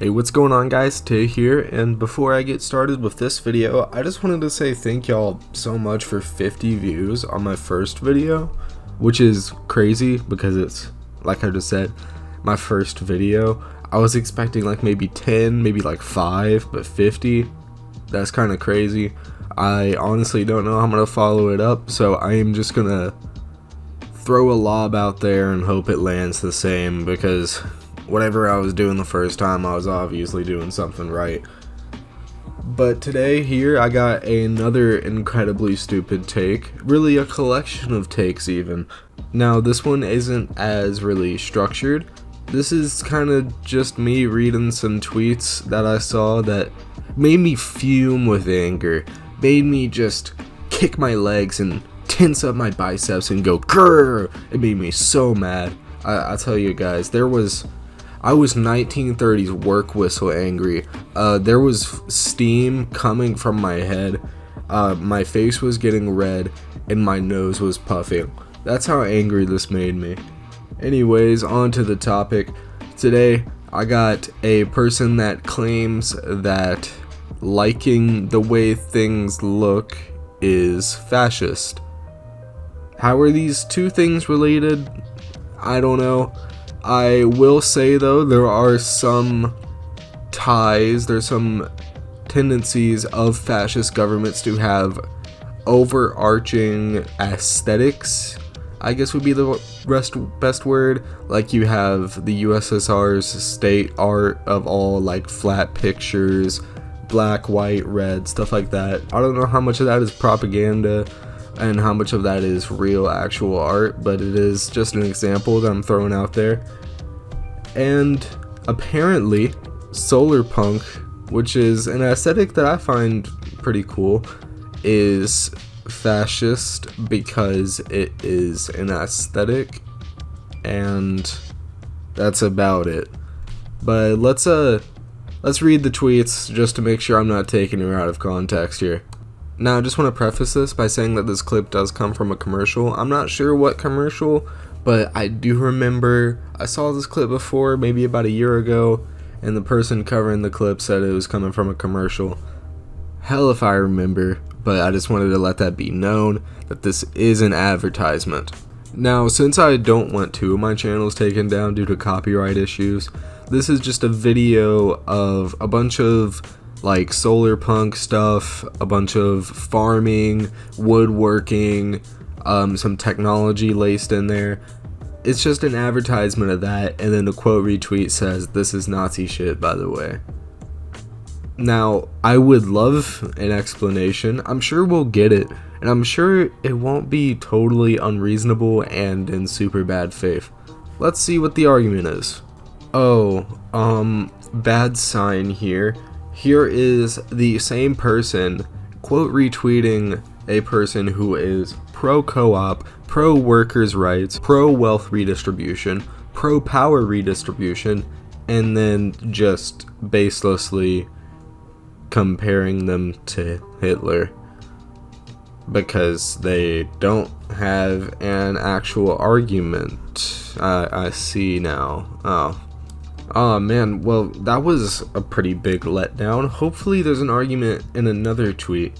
Hey, what's going on guys, Tay here, and before I get started with this video, I just wanted to say thank y'all so much for 50 views on my first video, which is crazy because it's, like I just said, my first video. I was expecting like maybe 10, maybe like 5, but 50, that's kind of crazy. I honestly don't know how I'm going to follow it up, so I am just going to throw a lob out there and hope it lands the same, because whatever I was doing the first time, I was obviously doing something right. But today here I got another incredibly stupid take, really a collection of takes even. Now this one isn't as really structured. This is kind of just me reading some tweets that I saw that made me fume with anger, made me just kick my legs and tense up my biceps and go grrr. It made me so mad. I tell you guys, I was 1930s work whistle angry. There was steam coming from my head, my face was getting red, and my nose was puffing. That's how angry this made me. Anyways, on to the topic. Today, I got a person that claims that liking the way things look is fascist. How are these two things related? I don't know. I will say though, there are some ties, there's some tendencies of fascist governments to have overarching aesthetics, I guess would be the best word. Like you have the USSR's state art of all like flat pictures, black, white, red, stuff like that. I don't know how much of that is propaganda and how much of that is real actual art, but it is just an example that I'm throwing out there. And apparently solar punk, which is an aesthetic that I find pretty cool, is fascist because it is an aesthetic, and that's about it. But let's read the tweets just to make sure I'm not taking her out of context here. Now, I just want to preface this by saying that this clip does come from a commercial. I'm not sure what commercial, but I do remember I saw this clip before, maybe about a year ago, and the person covering the clip said it was coming from a commercial. Hell if I remember, but I just wanted to let that be known that this is an advertisement. Now, since I don't want two of my channels taken down due to copyright issues, this is just a video of a bunch of like solar punk stuff, a bunch of farming, woodworking, some technology laced in there. It's just an advertisement of that, and then the quote retweet says, "This is Nazi shit, by the way." Now, I would love an explanation. I'm sure we'll get it, and I'm sure it won't be totally unreasonable and in super bad faith. Let's see what the argument is. Oh, bad sign here. Here is the same person quote retweeting a person who is pro-co-op, pro-workers' rights, pro-wealth redistribution, pro-power redistribution, and then just baselessly comparing them to Hitler because they don't have an actual argument. I see now. Oh man, well that was a pretty big letdown. Hopefully there's an argument in another tweet.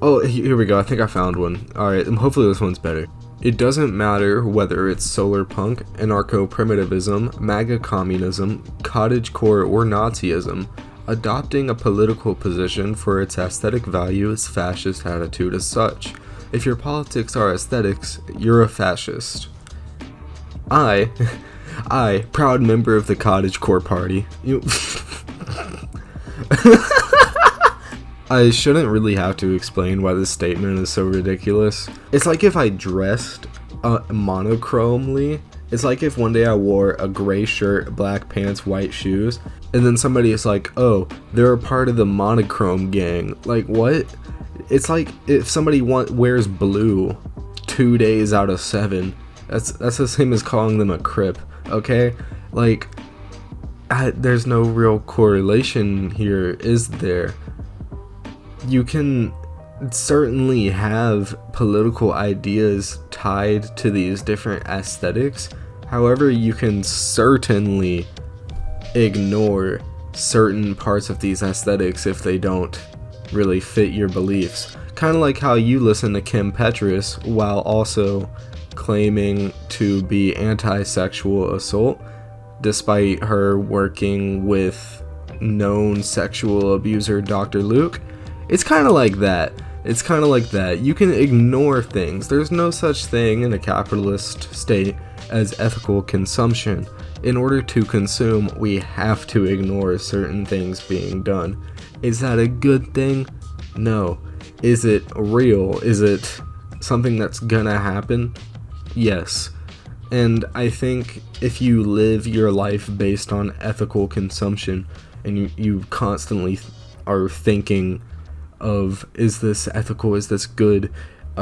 Oh, here we go, I think I found one. Alright, hopefully this one's better. It doesn't matter whether it's solar punk, anarcho-primitivism, MAGA communism, cottagecore, or Nazism. Adopting a political position for its aesthetic value is fascist attitude as such. If your politics are aesthetics, you're a fascist. I, proud member of the cottagecore party. I shouldn't really have to explain why this statement is so ridiculous. It's like if I dressed monochromely. It's like if one day I wore a gray shirt, black pants, white shoes, and then somebody is like, oh, they're a part of the monochrome gang. Like, what? It's like if somebody wears blue 2 days out of 7. That's the same as calling them a Crip, okay? Like, there's no real correlation here, is there? You can certainly have political ideas tied to these different aesthetics. However, you can certainly ignore certain parts of these aesthetics if they don't really fit your beliefs. Kind of like how you listen to Kim Petras while also claiming to be anti-sexual assault, despite her working with known sexual abuser Dr. Luke. It's kind of like that. It's kind of like that. You can ignore things. There's no such thing in a capitalist state as ethical consumption. In order to consume, we have to ignore certain things being done. Is that a good thing? No. Is it real? Is it something that's gonna happen? Yes. And I think if you live your life based on ethical consumption, and you constantly are thinking of, is this ethical, is this good,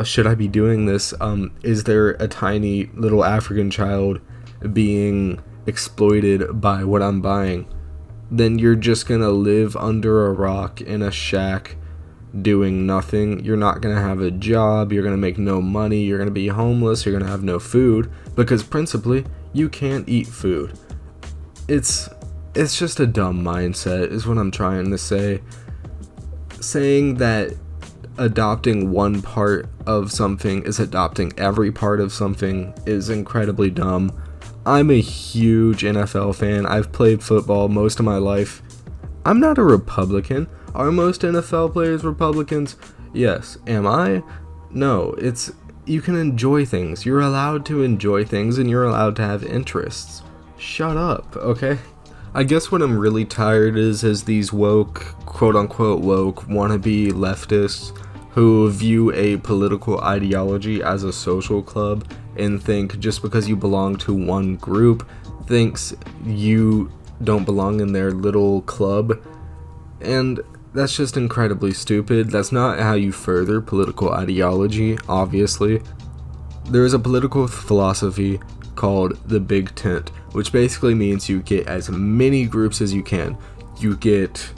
should I be doing this, is there a tiny little African child being exploited by what I'm buying, then you're just gonna live under a rock in a shack doing nothing. You're not gonna have a job, you're gonna make no money, you're gonna be homeless, you're gonna have no food, because principally, you can't eat food. It's just a dumb mindset, is what I'm trying to say. Saying that adopting one part of something is adopting every part of something is incredibly dumb. I'm a huge NFL fan. I've played football most of my life. I'm not a Republican. Are most NFL players Republicans? Yes. Am I? No. You can enjoy things. You're allowed to enjoy things, and you're allowed to have interests. Shut up, okay? I guess what I'm really tired is these woke, quote-unquote woke, wannabe leftists who view a political ideology as a social club and think just because you belong to one group thinks you don't belong in their little club. And that's just incredibly stupid. That's not how you further political ideology, obviously. There is a political philosophy called the Big Tent, which basically means you get as many groups as you can. You get,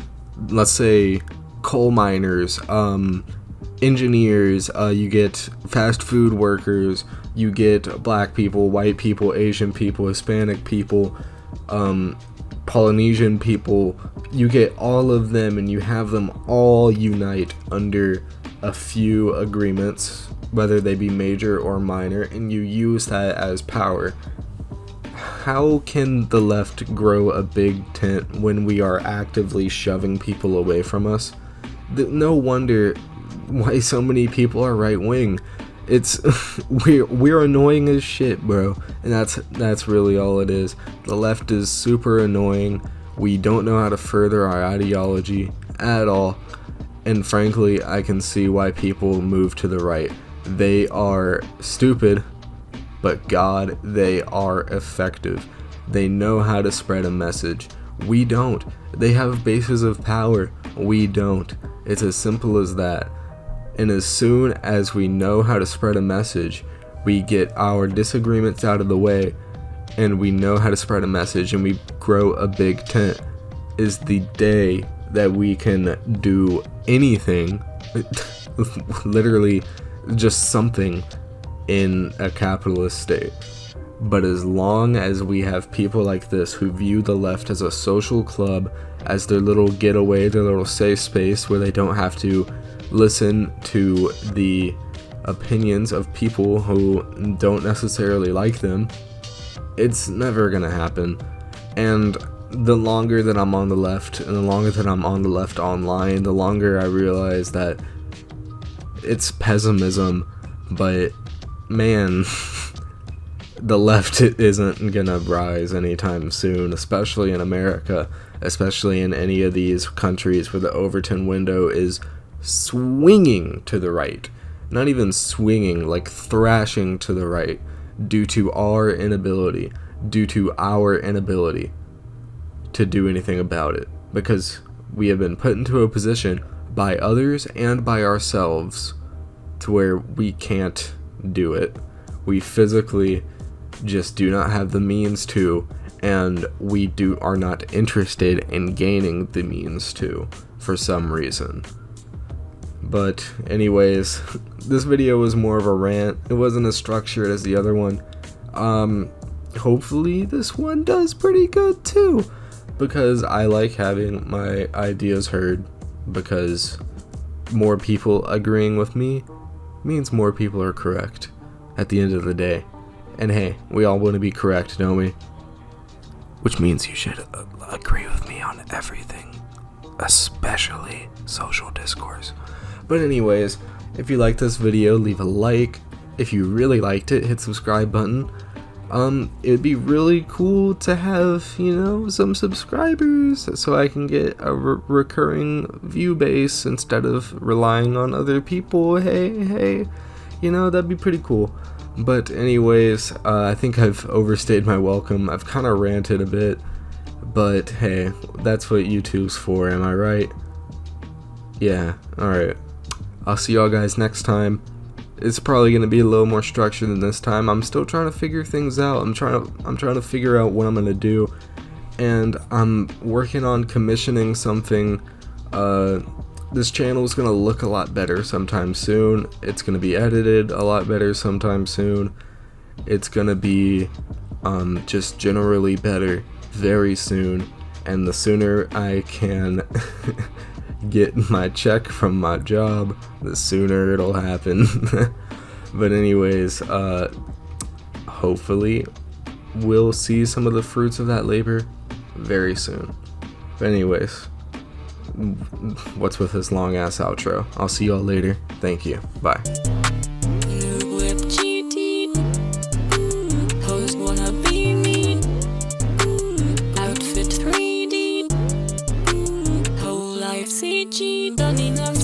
let's say, coal miners, engineers, you get fast food workers, you get black people, white people, Asian people, Hispanic people, Polynesian people. You get all of them and you have them all unite under a few agreements, whether they be major or minor, and you use that as power. How can the left grow a big tent when we are actively shoving people away from us? No wonder why so many people are right wing. It's we're annoying as shit, bro, and that's really all it is. The left is super annoying. We don't know how to further our ideology at all, and frankly, I can see why people move to the right. They are stupid, but God, they are effective. They know how to spread a message. We don't. They have bases of power. We don't. It's as simple as that. And as soon as we know how to spread a message, we get our disagreements out of the way, and we know how to spread a message, and we grow a big tent, is the day that we can do anything, literally just something, in a capitalist state. But as long as we have people like this who view the left as a social club, as their little getaway, their little safe space where they don't have to listen to the opinions of people who don't necessarily like them, it's never gonna happen. And the longer that I'm on the left, and the longer that I'm on the left online, the longer I realize that it's pessimism, but man, the left isn't gonna rise anytime soon, especially in America, especially in any of these countries where the Overton window is swinging to the right. Not even swinging, like thrashing to the right, due to our inability to do anything about it, because we have been put into a position by others and by ourselves to where we can't do it. We physically just do not have the means to, and we are not interested in gaining the means to for some reason. But anyways, this video was more of a rant. It wasn't as structured as the other one. Hopefully this one does pretty good too. because I like having my ideas heard, because more people agreeing with me means more people are correct at the end of the day. And hey, we all want to be correct, don't we? Which means you should agree with me on everything, especially social discourse. But anyways, if you liked this video, leave a like. If you really liked it, hit subscribe button. It'd be really cool to have, some subscribers so I can get a recurring view base instead of relying on other people. Hey, that'd be pretty cool. But anyways, I think I've overstayed my welcome. I've kind of ranted a bit, but hey, that's what YouTube's for, am I right? Yeah, alright. I'll see y'all guys next time. It's probably going to be a little more structured than this time. I'm still trying to figure things out. I'm trying to figure out what I'm going to do, and I'm working on commissioning something. This channel is going to look a lot better sometime soon. It's going to be edited a lot better sometime soon. It's going to be just generally better very soon, and the sooner I can get my check from my job, the sooner it'll happen. But anyways, hopefully we'll see some of the fruits of that labor very soon. But anyways, what's with this long ass outro? I'll see y'all later. Thank you. Bye. CG done in a